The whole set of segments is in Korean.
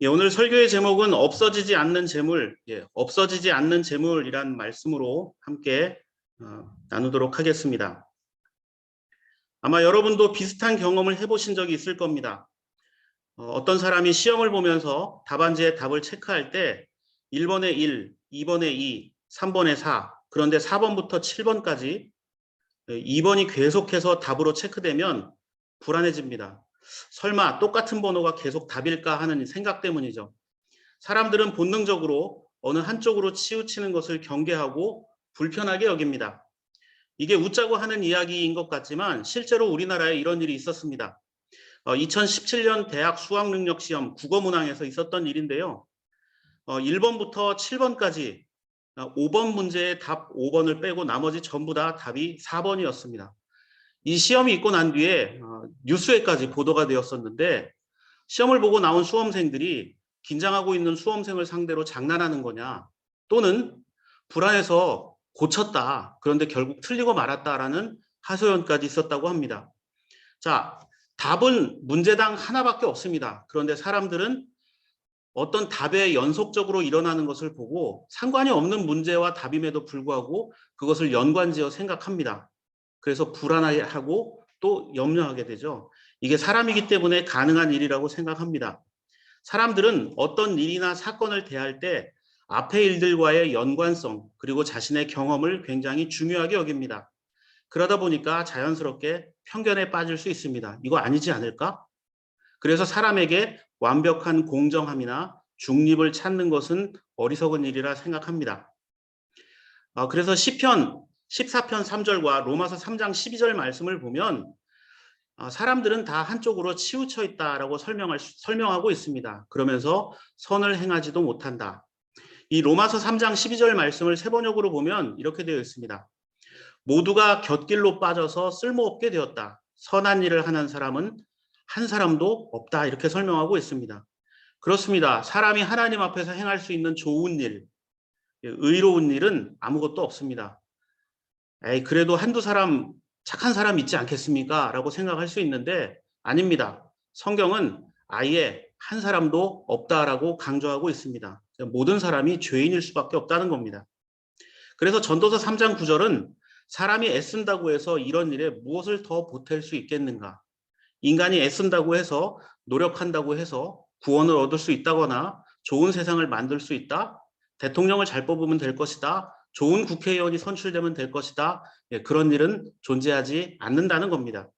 예, 오늘 설교의 제목은 없어지지 않는 재물, 없어지지 않는 재물이란 말씀으로 함께 나누도록 하겠습니다. 아마 여러분도 비슷한 경험을 해보신 적이 있을 겁니다. 어떤 사람이 시험을 보면서 답안지에 답을 체크할 때 1번에 1, 2번에 2, 3번에 4, 그런데 4번부터 7번까지 2번이 계속해서 답으로 체크되면 불안해집니다. 설마 똑같은 번호가 계속 답일까 하는 생각 때문이죠. 사람들은 본능적으로 어느 한쪽으로 치우치는 것을 경계하고 불편하게 여깁니다. 이게 웃자고 하는 이야기인 것 같지만 실제로 우리나라에 이런 일이 있었습니다. 2017년 대학 수학능력시험 국어문항에서 있었던 일인데요. 1번부터 7번까지 5번 문제의 답 5번을 빼고 나머지 전부 다 답이 4번이었습니다. 이 시험이 있고 난 뒤에 뉴스에까지 보도가 되었었는데 시험을 보고 나온 수험생들이 긴장하고 있는 수험생을 상대로 장난하는 거냐, 또는 불안해서 고쳤다, 그런데 결국 틀리고 말았다라는 하소연까지 있었다고 합니다. 자, 답은 문제당 하나밖에 없습니다. 그런데 사람들은 어떤 답에 연속적으로 일어나는 것을 보고 상관이 없는 문제와 답임에도 불구하고 그것을 연관지어 생각합니다. 그래서 불안해하고 또 염려하게 되죠. 이게 사람이기 때문에 가능한 일이라고 생각합니다. 사람들은 어떤 일이나 사건을 대할 때 앞의 일들과의 연관성, 그리고 자신의 경험을 굉장히 중요하게 여깁니다. 그러다 보니까 자연스럽게 편견에 빠질 수 있습니다. 이거 아니지 않을까? 그래서 사람에게 완벽한 공정함이나 중립을 찾는 것은 어리석은 일이라 생각합니다. 그래서 시편 14편 3절과 로마서 3장 12절 말씀을 보면 사람들은 다 한쪽으로 치우쳐 있다라고 설명하고 있습니다. 그러면서 선을 행하지도 못한다. 이 로마서 3장 12절 말씀을 세번역으로 보면 이렇게 되어 있습니다. 모두가 곁길로 빠져서 쓸모없게 되었다. 선한 일을 하는 사람은 한 사람도 없다. 이렇게 설명하고 있습니다. 그렇습니다. 사람이 하나님 앞에서 행할 수 있는 좋은 일, 의로운 일은 아무것도 없습니다. 그래도 한두 사람, 착한 사람 있지 않겠습니까? 라고 생각할 수 있는데 아닙니다. 성경은 아예 한 사람도 없다라고 강조하고 있습니다. 모든 사람이 죄인일 수밖에 없다는 겁니다. 그래서 전도서 3장 9절은 사람이 애쓴다고 해서 이런 일에 무엇을 더 보탤 수 있겠는가? 인간이 애쓴다고 해서, 노력한다고 해서 구원을 얻을 수 있다거나 좋은 세상을 만들 수 있다? 대통령을 잘 뽑으면 될 것이다? 좋은 국회의원이 선출되면 될 것이다? 그런 일은 존재하지 않는다는 겁니다.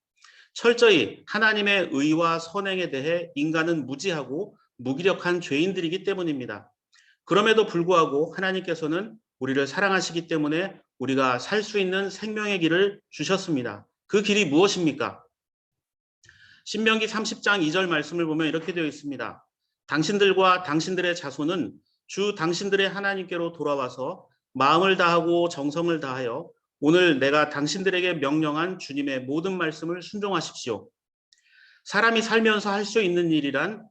철저히 하나님의 의와 선행에 대해 인간은 무지하고 무기력한 죄인들이기 때문입니다. 그럼에도 불구하고 하나님께서는 우리를 사랑하시기 때문에 우리가 살 수 있는 생명의 길을 주셨습니다. 그 길이 무엇입니까? 신명기 30장 2절 말씀을 보면 이렇게 되어 있습니다. 당신들과 당신들의 자손은 주 당신들의 하나님께로 돌아와서 마음을 다하고 정성을 다하여 오늘 내가 당신들에게 명령한 주님의 모든 말씀을 순종하십시오. 사람이 살면서 할 수 있는 일이란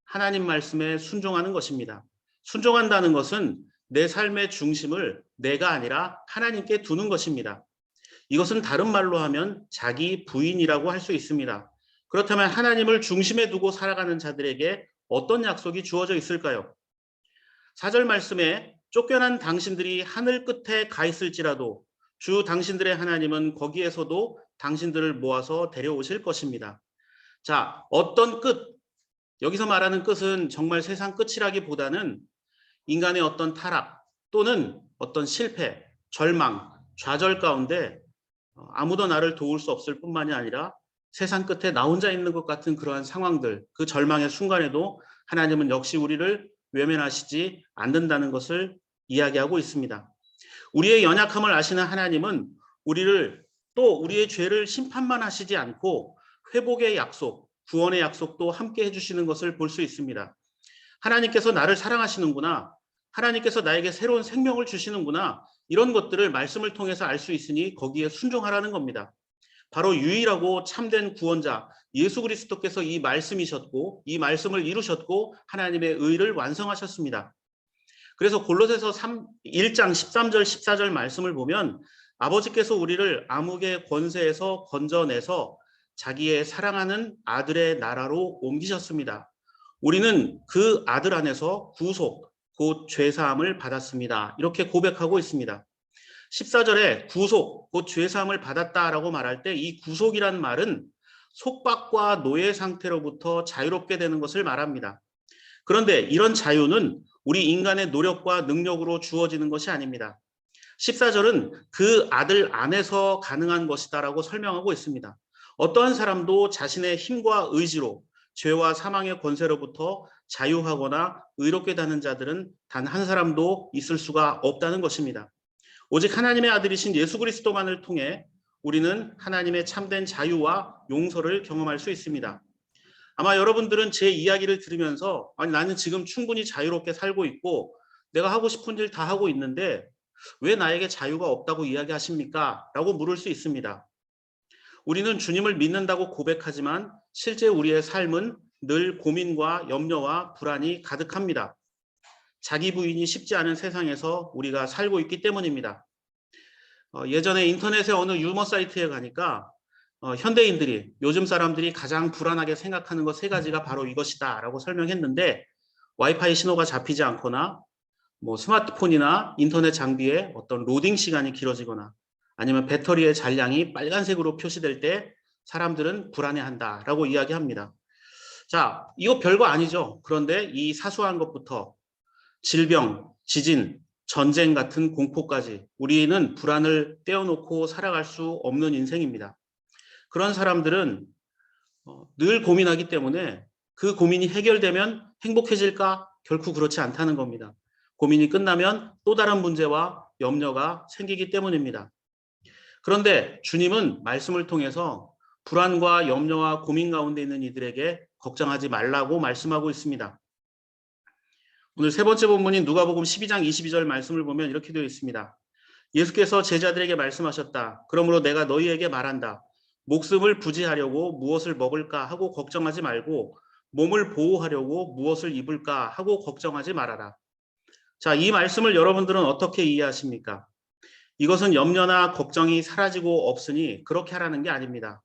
하나님 말씀에 순종하는 것입니다. 순종한다는 것은 내 삶의 중심을 내가 아니라 하나님께 두는 것입니다. 이것은 다른 말로 하면 자기 부인이라고 할 수 있습니다. 그렇다면 하나님을 중심에 두고 살아가는 자들에게 어떤 약속이 주어져 있을까요? 4절 말씀에 쫓겨난 당신들이 하늘 끝에 가 있을지라도 주 당신들의 하나님은 거기에서도 당신들을 모아서 데려오실 것입니다. 자, 어떤 끝, 여기서 말하는 끝은 정말 세상 끝이라기보다는 인간의 어떤 타락 또는 어떤 실패, 절망, 좌절 가운데 아무도 나를 도울 수 없을 뿐만이 아니라 세상 끝에 나 혼자 있는 것 같은 그러한 상황들, 그 절망의 순간에도 하나님은 역시 우리를 외면하시지 않는다는 것을 이야기하고 있습니다. 우리의 연약함을 아시는 하나님은 우리를 또 우리의 죄를 심판만 하시지 않고 회복의 약속, 구원의 약속도 함께 해주시는 것을 볼 수 있습니다. 하나님께서 나를 사랑하시는구나. 하나님께서 나에게 새로운 생명을 주시는구나. 이런 것들을 말씀을 통해서 알 수 있으니 거기에 순종하라는 겁니다. 바로 유일하고 참된 구원자 예수 그리스도께서 이 말씀이셨고 이 말씀을 이루셨고 하나님의 의를 완성하셨습니다. 그래서 골로새서 1장 13절 14절 말씀을 보면 아버지께서 우리를 암흑의 권세에서 건져내서 자기의 사랑하는 아들의 나라로 옮기셨습니다. 우리는 그 아들 안에서 구속, 곧 죄사함을 받았습니다. 이렇게 고백하고 있습니다. 14절에 구속, 곧 죄사함을 받았다라고 말할 때 이 구속이란 말은 속박과 노예 상태로부터 자유롭게 되는 것을 말합니다. 그런데 이런 자유는 우리 인간의 노력과 능력으로 주어지는 것이 아닙니다. 14절은 그 아들 안에서 가능한 것이다라고 설명하고 있습니다. 어떠한 사람도 자신의 힘과 의지로 죄와 사망의 권세로부터 자유하거나 의롭게 되는 자들은 단 한 사람도 있을 수가 없다는 것입니다. 오직 하나님의 아들이신 예수 그리스도만을 통해 우리는 하나님의 참된 자유와 용서를 경험할 수 있습니다. 아마 여러분들은 제 이야기를 들으면서 아니 나는 지금 충분히 자유롭게 살고 있고 내가 하고 싶은 일 다 하고 있는데 왜 나에게 자유가 없다고 이야기하십니까? 라고 물을 수 있습니다. 우리는 주님을 믿는다고 고백하지만 실제 우리의 삶은 늘 고민과 염려와 불안이 가득합니다. 자기 부인이 쉽지 않은 세상에서 우리가 살고 있기 때문입니다. 예전에 인터넷의 어느 유머 사이트에 가니까 현대인들이 요즘 사람들이 가장 불안하게 생각하는 것 세 가지가 바로 이것이다 라고 설명했는데 와이파이 신호가 잡히지 않거나 뭐 스마트폰이나 인터넷 장비에 어떤 로딩 시간이 길어지거나 아니면 배터리의 잔량이 빨간색으로 표시될 때 사람들은 불안해한다라고 이야기합니다. 자, 이거 별거 아니죠. 그런데 이 사소한 것부터 질병, 지진, 전쟁 같은 공포까지 우리는 불안을 떼어놓고 살아갈 수 없는 인생입니다. 그런 사람들은 늘 고민하기 때문에 그 고민이 해결되면 행복해질까? 결코 그렇지 않다는 겁니다. 고민이 끝나면 또 다른 문제와 염려가 생기기 때문입니다. 그런데 주님은 말씀을 통해서 불안과 염려와 고민 가운데 있는 이들에게 걱정하지 말라고 말씀하고 있습니다. 오늘 세 번째 본문인 누가복음 12장 22절 말씀을 보면 이렇게 되어 있습니다. 예수께서 제자들에게 말씀하셨다. 그러므로 내가 너희에게 말한다. 목숨을 부지하려고 무엇을 먹을까 하고 걱정하지 말고 몸을 보호하려고 무엇을 입을까 하고 걱정하지 말아라. 자, 이 말씀을 여러분들은 어떻게 이해하십니까? 이것은 염려나 걱정이 사라지고 없으니 그렇게 하라는 게 아닙니다.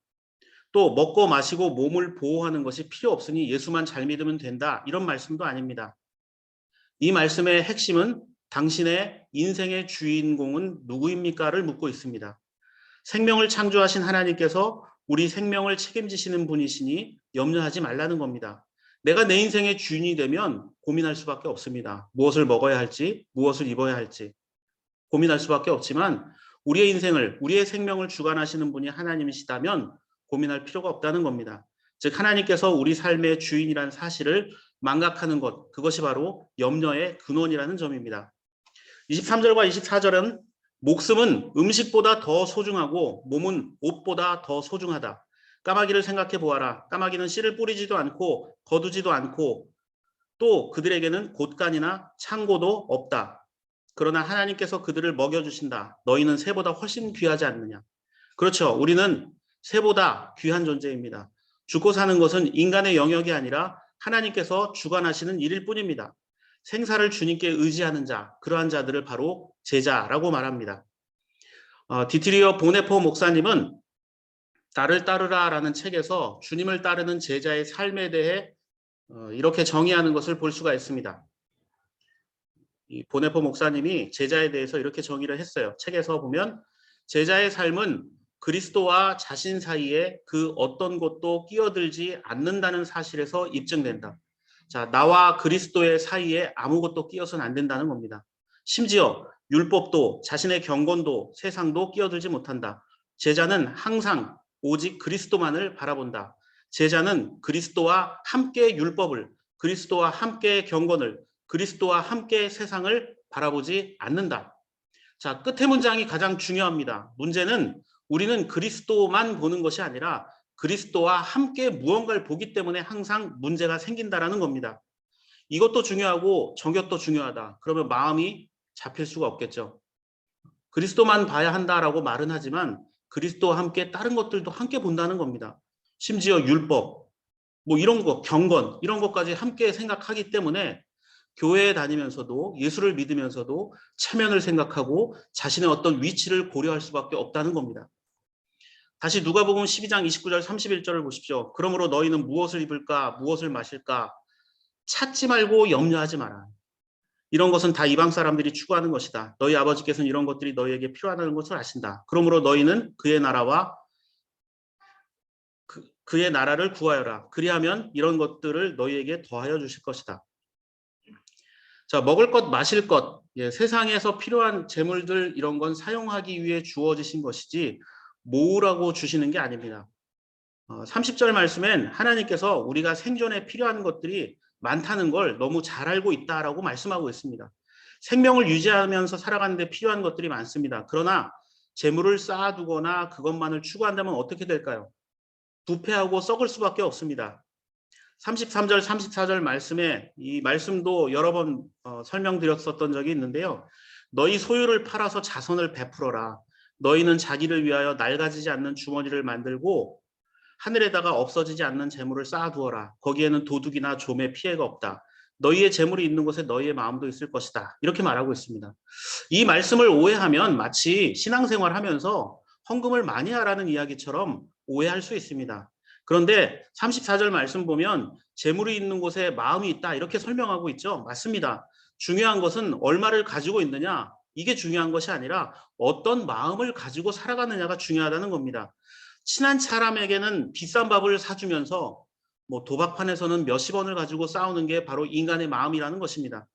또 먹고 마시고 몸을 보호하는 것이 필요 없으니 예수만 잘 믿으면 된다. 이런 말씀도 아닙니다. 이 말씀의 핵심은 당신의 인생의 주인공은 누구입니까를 묻고 있습니다. 생명을 창조하신 하나님께서 우리 생명을 책임지시는 분이시니 염려하지 말라는 겁니다. 내가 내 인생의 주인이 되면 고민할 수밖에 없습니다. 무엇을 먹어야 할지, 무엇을 입어야 할지 고민할 수밖에 없지만 우리의 인생을, 우리의 생명을 주관하시는 분이 하나님이시다면 고민할 필요가 없다는 겁니다. 즉 하나님께서 우리 삶의 주인이라는 사실을 망각하는 것, 그것이 바로 염려의 근원이라는 점입니다. 23절과 24절은 목숨은 음식보다 더 소중하고 몸은 옷보다 더 소중하다. 까마귀를 생각해 보아라. 까마귀는 씨를 뿌리지도 않고 거두지도 않고 또 그들에게는 곳간이나 창고도 없다. 그러나 하나님께서 그들을 먹여주신다. 너희는 새보다 훨씬 귀하지 않느냐. 그렇죠. 우리는 새보다 귀한 존재입니다. 죽고 사는 것은 인간의 영역이 아니라 하나님께서 주관하시는 일일 뿐입니다. 생사를 주님께 의지하는 자, 그러한 자들을 바로 제자라고 말합니다. 디트리어 보네포 목사님은 나를 따르라라는 책에서 주님을 따르는 제자의 삶에 대해 이렇게 정의하는 것을 볼 수가 있습니다. 이 보네포 목사님이 제자에 대해서 이렇게 정의를 했어요. 책에서 보면 제자의 삶은 그리스도와 자신 사이에 그 어떤 것도 끼어들지 않는다는 사실에서 입증된다. 자, 나와 그리스도의 사이에 아무것도 끼어서는 안 된다는 겁니다. 심지어 율법도 자신의 경건도 세상도 끼어들지 못한다. 제자는 항상 오직 그리스도만을 바라본다. 제자는 그리스도와 함께 율법을, 그리스도와 함께 경건을, 그리스도와 함께 세상을 바라보지 않는다. 자, 끝의 문장이 가장 중요합니다. 문제는 우리는 그리스도만 보는 것이 아니라 그리스도와 함께 무언가를 보기 때문에 항상 문제가 생긴다라는 겁니다. 이것도 중요하고 저것도 중요하다. 그러면 마음이 잡힐 수가 없겠죠. 그리스도만 봐야 한다라고 말은 하지만 그리스도와 함께 다른 것들도 함께 본다는 겁니다. 심지어 율법, 뭐 이런 거, 경건, 이런 것까지 함께 생각하기 때문에 교회에 다니면서도 예수를 믿으면서도 체면을 생각하고 자신의 어떤 위치를 고려할 수밖에 없다는 겁니다. 다시 누가복음 12장 29절 31절을 보십시오. 그러므로 너희는 무엇을 입을까 무엇을 마실까 찾지 말고 염려하지 마라. 이런 것은 다 이방 사람들이 추구하는 것이다. 너희 아버지께서는 이런 것들이 너희에게 필요하다는 것을 아신다. 그러므로 너희는 그의 나라와 그의 나라를 구하여라. 그리하면 이런 것들을 너희에게 더하여 주실 것이다. 자, 먹을 것, 마실 것, 세상에서 필요한 재물들 이런 건 사용하기 위해 주어지신 것이지 모으라고 주시는 게 아닙니다. 30절 말씀엔 하나님께서 우리가 생존에 필요한 것들이 많다는 걸 너무 잘 알고 있다라고 말씀하고 있습니다. 생명을 유지하면서 살아가는 데 필요한 것들이 많습니다. 그러나 재물을 쌓아두거나 그것만을 추구한다면 어떻게 될까요? 부패하고 썩을 수밖에 없습니다. 33절, 34절 말씀에 이 말씀도 여러 번 설명드렸었던 적이 있는데요. 너희 소유를 팔아서 자선을 베풀어라. 너희는 자기를 위하여 낡아지지 않는 주머니를 만들고 하늘에다가 없어지지 않는 재물을 쌓아두어라. 거기에는 도둑이나 좀의 피해가 없다. 너희의 재물이 있는 곳에 너희의 마음도 있을 것이다. 이렇게 말하고 있습니다. 이 말씀을 오해하면 마치 신앙생활하면서 헌금을 많이 하라는 이야기처럼 오해할 수 있습니다. 그런데 34절 말씀 보면 재물이 있는 곳에 마음이 있다 이렇게 설명하고 있죠. 맞습니다. 중요한 것은 얼마를 가지고 있느냐 이게 중요한 것이 아니라 어떤 마음을 가지고 살아가느냐가 중요하다는 겁니다. 친한 사람에게는 비싼 밥을 사주면서 도박판에서는 몇십 원을 가지고 싸우는 게 바로 인간의 마음이라는 것입니다.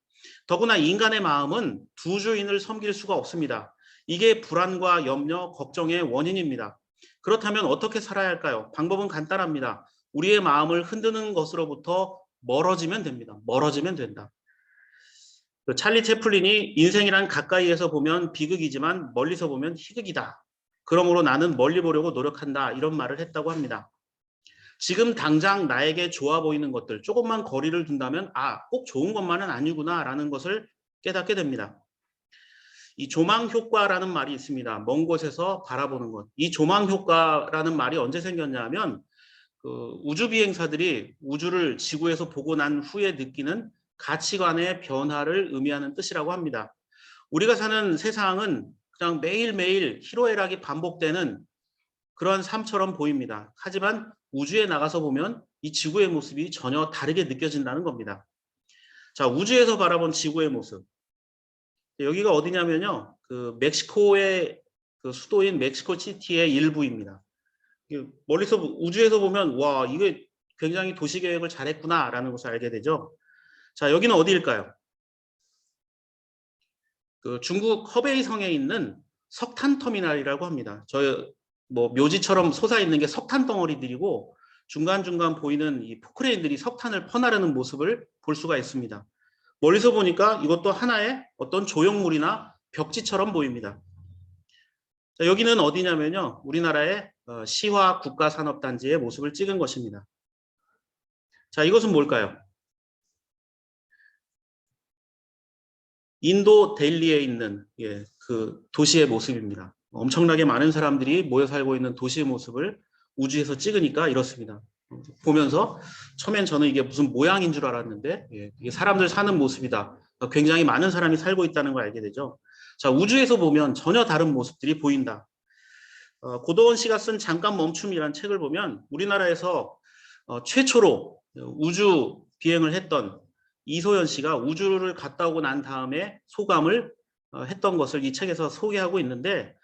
더구나 인간의 마음은 두 주인을 섬길 수가 없습니다. 이게 불안과 염려, 걱정의 원인입니다. 그렇다면 어떻게 살아야 할까요? 방법은 간단합니다. 우리의 마음을 흔드는 것으로부터 멀어지면 됩니다. 멀어지면 된다. 찰리 채플린이 인생이란 가까이에서 보면 비극이지만 멀리서 보면 희극이다. 그러므로 나는 멀리 보려고 노력한다. 이런 말을 했다고 합니다. 지금 당장 나에게 좋아 보이는 것들 조금만 거리를 둔다면 꼭 좋은 것만은 아니구나 라는 것을 깨닫게 됩니다. 이 조망 효과라는 말이 있습니다. 먼 곳에서 바라보는 것. 이 조망 효과라는 말이 언제 생겼냐 하면 우주 비행사들이 우주를 지구에서 보고 난 후에 느끼는 가치관의 변화를 의미하는 뜻이라고 합니다. 우리가 사는 세상은 그냥 매일매일 희로애락이 반복되는 그러한 삶처럼 보입니다. 하지만 우주에 나가서 보면 이 지구의 모습이 전혀 다르게 느껴진다는 겁니다. 자, 우주에서 바라본 지구의 모습. 여기가 어디냐면요. 멕시코의 수도인 멕시코 시티의 일부입니다. 멀리서 우주에서 보면 와, 이게 굉장히 도시 계획을 잘했구나라는 것을 알게 되죠. 자, 여기는 어디일까요? 중국 허베이 성에 있는 석탄 터미널이라고 합니다. 묘지처럼 솟아 있는 게 석탄 덩어리들이고 중간중간 보이는 이 포크레인들이 석탄을 퍼나르는 모습을 볼 수가 있습니다. 멀리서 보니까 이것도 하나의 어떤 조형물이나 벽지처럼 보입니다. 자, 여기는 어디냐면요. 우리나라의 시화 국가산업단지의 모습을 찍은 것입니다. 자, 이것은 뭘까요? 인도 델리에 있는 그 도시의 모습입니다. 엄청나게 많은 사람들이 모여 살고 있는 도시의 모습을 우주에서 찍으니까 이렇습니다. 보면서 처음엔 저는 이게 무슨 모양인 줄 알았는데 이게 사람들 사는 모습이다. 굉장히 많은 사람이 살고 있다는 걸 알게 되죠. 자, 우주에서 보면 전혀 다른 모습들이 보인다. 고도원 씨가 쓴 잠깐 멈춤이라는 책을 보면 우리나라에서 최초로 우주 비행을 했던 이소연 씨가 우주를 갔다 오고 난 다음에 소감을 했던 것을 이 책에서 소개하고 있는데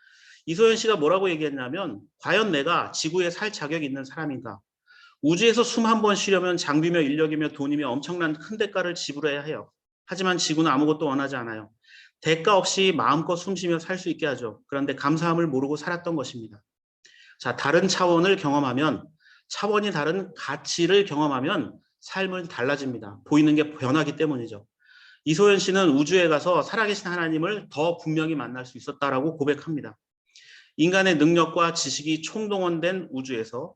이소연 씨가 뭐라고 얘기했냐면 과연 내가 지구에 살 자격이 있는 사람인가? 우주에서 숨 한 번 쉬려면 장비며 인력이며 돈이며 엄청난 큰 대가를 지불해야 해요. 하지만 지구는 아무것도 원하지 않아요. 대가 없이 마음껏 숨쉬며 살 수 있게 하죠. 그런데 감사함을 모르고 살았던 것입니다. 자, 다른 차원을 경험하면 차원이 다른 가치를 경험하면 삶은 달라집니다. 보이는 게 변하기 때문이죠. 이소연 씨는 우주에 가서 살아계신 하나님을 더 분명히 만날 수 있었다라고 고백합니다. 인간의 능력과 지식이 총동원된 우주에서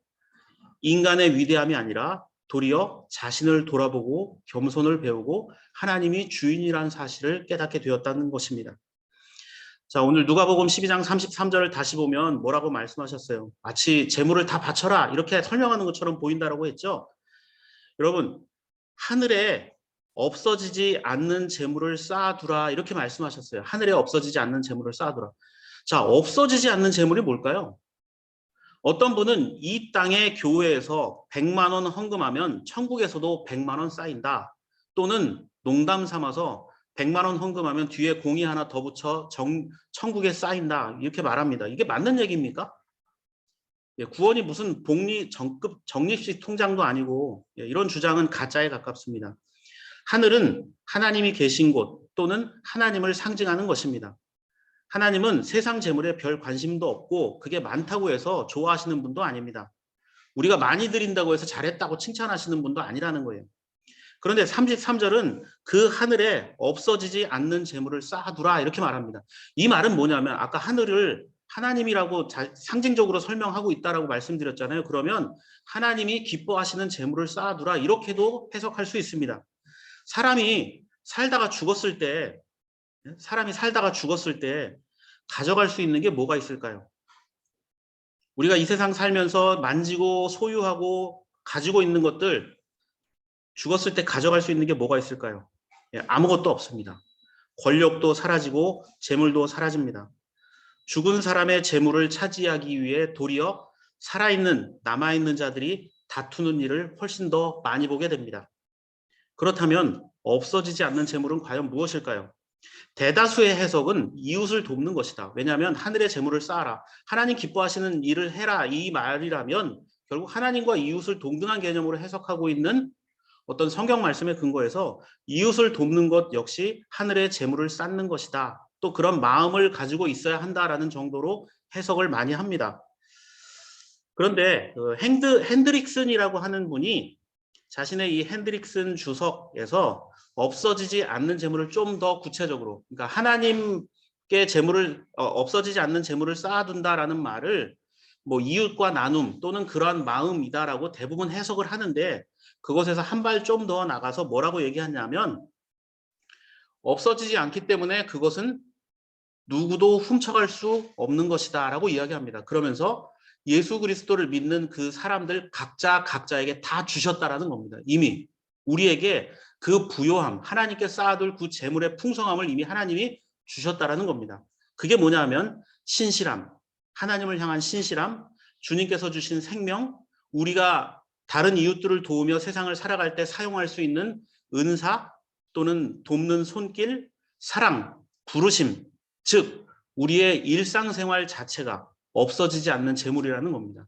인간의 위대함이 아니라 도리어 자신을 돌아보고 겸손을 배우고 하나님이 주인이라는 사실을 깨닫게 되었다는 것입니다. 자, 오늘 누가복음 12장 33절을 다시 보면 뭐라고 말씀하셨어요? 마치 재물을 다 바쳐라 이렇게 설명하는 것처럼 보인다라고 했죠. 여러분, 하늘에 없어지지 않는 재물을 쌓아두라 이렇게 말씀하셨어요. 하늘에 없어지지 않는 재물을 쌓아두라. 자, 없어지지 않는 재물이 뭘까요? 어떤 분은 이 땅의 교회에서 100만 원 헌금하면 천국에서도 100만 원 쌓인다. 또는 농담 삼아서 100만 원 헌금하면 뒤에 공이 하나 더 붙여 천국에 쌓인다 이렇게 말합니다. 이게 맞는 얘기입니까? 구원이 무슨 복리 정급 적립식 통장도 아니고 이런 주장은 가짜에 가깝습니다. 하늘은 하나님이 계신 곳 또는 하나님을 상징하는 것입니다. 하나님은 세상 재물에 별 관심도 없고 그게 많다고 해서 좋아하시는 분도 아닙니다. 우리가 많이 드린다고 해서 잘했다고 칭찬하시는 분도 아니라는 거예요. 그런데 33절은 그 하늘에 없어지지 않는 재물을 쌓아두라 이렇게 말합니다. 이 말은 뭐냐면 아까 하늘을 하나님이라고 상징적으로 설명하고 있다라고 말씀드렸잖아요. 그러면 하나님이 기뻐하시는 재물을 쌓아두라 이렇게도 해석할 수 있습니다. 사람이 살다가 죽었을 때 가져갈 수 있는 게 뭐가 있을까요? 우리가 이 세상 살면서 만지고 소유하고 가지고 있는 것들 죽었을 때 가져갈 수 있는 게 뭐가 있을까요? 아무것도 없습니다. 권력도 사라지고 재물도 사라집니다. 죽은 사람의 재물을 차지하기 위해 도리어 살아있는 남아있는 자들이 다투는 일을 훨씬 더 많이 보게 됩니다. 그렇다면 없어지지 않는 재물은 과연 무엇일까요? 대다수의 해석은 이웃을 돕는 것이다. 왜냐하면 하늘의 재물을 쌓아라. 하나님 기뻐하시는 일을 해라. 이 말이라면 결국 하나님과 이웃을 동등한 개념으로 해석하고 있는 어떤 성경 말씀에 근거해서 이웃을 돕는 것 역시 하늘의 재물을 쌓는 것이다. 또 그런 마음을 가지고 있어야 한다라는 정도로 해석을 많이 합니다. 그런데 핸드릭슨이라고 하는 분이 자신의 이 핸드릭슨 주석에서 없어지지 않는 재물을 좀 더 구체적으로, 그러니까 하나님께 재물을 없어지지 않는 재물을 쌓아둔다라는 말을 뭐 이웃과 나눔 또는 그러한 마음이다라고 대부분 해석을 하는데 그것에서 한 발 좀 더 나가서 뭐라고 얘기하냐면 없어지지 않기 때문에 그것은 누구도 훔쳐갈 수 없는 것이다 라고 이야기합니다. 그러면서 예수 그리스도를 믿는 그 사람들 각자에게 다 주셨다라는 겁니다. 이미 우리에게 그 부요함, 하나님께 쌓아둘 그 재물의 풍성함을 이미 하나님이 주셨다라는 겁니다. 그게 뭐냐면 신실함, 하나님을 향한 신실함, 주님께서 주신 생명, 우리가 다른 이웃들을 도우며 세상을 살아갈 때 사용할 수 있는 은사 또는 돕는 손길, 사랑, 부르심, 즉 우리의 일상생활 자체가 없어지지 않는 재물이라는 겁니다.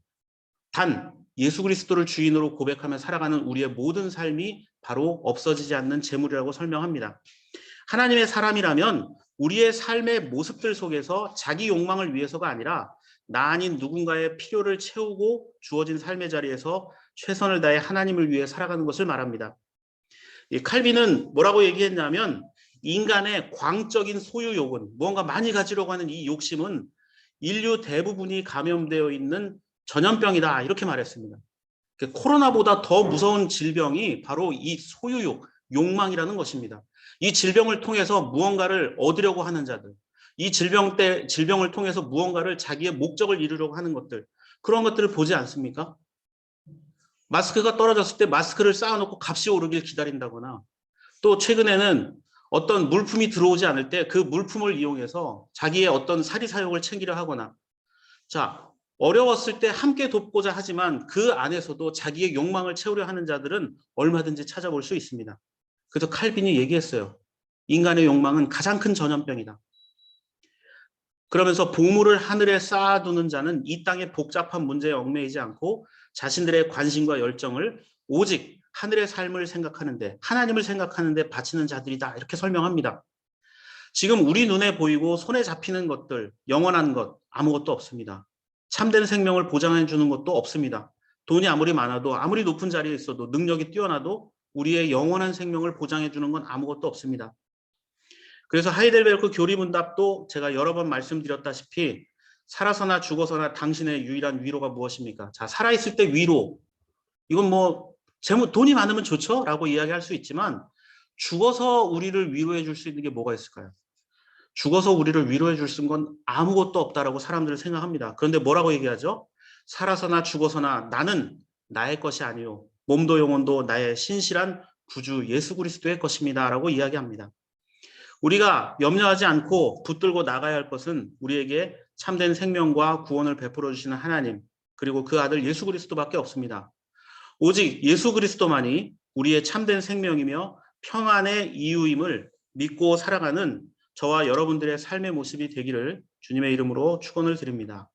단 예수 그리스도를 주인으로 고백하며 살아가는 우리의 모든 삶이 바로 없어지지 않는 재물이라고 설명합니다. 하나님의 사람이라면 우리의 삶의 모습들 속에서 자기 욕망을 위해서가 아니라 나 아닌 누군가의 필요를 채우고 주어진 삶의 자리에서 최선을 다해 하나님을 위해 살아가는 것을 말합니다. 이 칼빈은 뭐라고 얘기했냐면 인간의 광적인 소유욕은 무언가 많이 가지려고 하는 이 욕심은 인류 대부분이 감염되어 있는 전염병이다 이렇게 말했습니다. 코로나보다 더 무서운 질병이 바로 이 소유욕, 욕망이라는 것입니다. 이 질병을 통해서 무언가를 얻으려고 하는 자들, 이 질병을 통해서 무언가를 자기의 목적을 이루려고 하는 것들, 그런 것들을 보지 않습니까? 마스크가 떨어졌을 때 마스크를 쌓아놓고 값이 오르길 기다린다거나 또 최근에는 어떤 물품이 들어오지 않을 때 그 물품을 이용해서 자기의 어떤 사리사욕을 챙기려 하거나 자 어려웠을 때 함께 돕고자 하지만 그 안에서도 자기의 욕망을 채우려 하는 자들은 얼마든지 찾아볼 수 있습니다. 그래서 칼빈이 얘기했어요. 인간의 욕망은 가장 큰 전염병이다. 그러면서 보물을 하늘에 쌓아두는 자는 이 땅의 복잡한 문제에 얽매이지 않고 자신들의 관심과 열정을 오직 하늘의 삶을 생각하는데 하나님을 생각하는데 바치는 자들이다 이렇게 설명합니다. 지금 우리 눈에 보이고 손에 잡히는 것들 영원한 것 아무것도 없습니다. 참된 생명을 보장해 주는 것도 없습니다. 돈이 아무리 많아도 아무리 높은 자리에 있어도 능력이 뛰어나도 우리의 영원한 생명을 보장해 주는 건 아무것도 없습니다. 그래서 하이델베르크 교리문답도 제가 여러 번 말씀드렸다시피 살아서나 죽어서나 당신의 유일한 위로가 무엇입니까? 자, 살아있을 때 위로. 이건 뭐 돈이 많으면 좋죠? 라고 이야기할 수 있지만 죽어서 우리를 위로해 줄 수 있는 게 뭐가 있을까요? 죽어서 우리를 위로해 줄 수 있는 건 아무것도 없다라고 사람들은 생각합니다. 그런데 뭐라고 얘기하죠? 살아서나 죽어서나 나는 나의 것이 아니요. 몸도 영혼도 나의 신실한 구주 예수 그리스도의 것입니다. 라고 이야기합니다. 우리가 염려하지 않고 붙들고 나가야 할 것은 우리에게 참된 생명과 구원을 베풀어 주시는 하나님 그리고 그 아들 예수 그리스도밖에 없습니다. 오직 예수 그리스도만이 우리의 참된 생명이며 평안의 이유임을 믿고 살아가는 저와 여러분들의 삶의 모습이 되기를 주님의 이름으로 축원을 드립니다.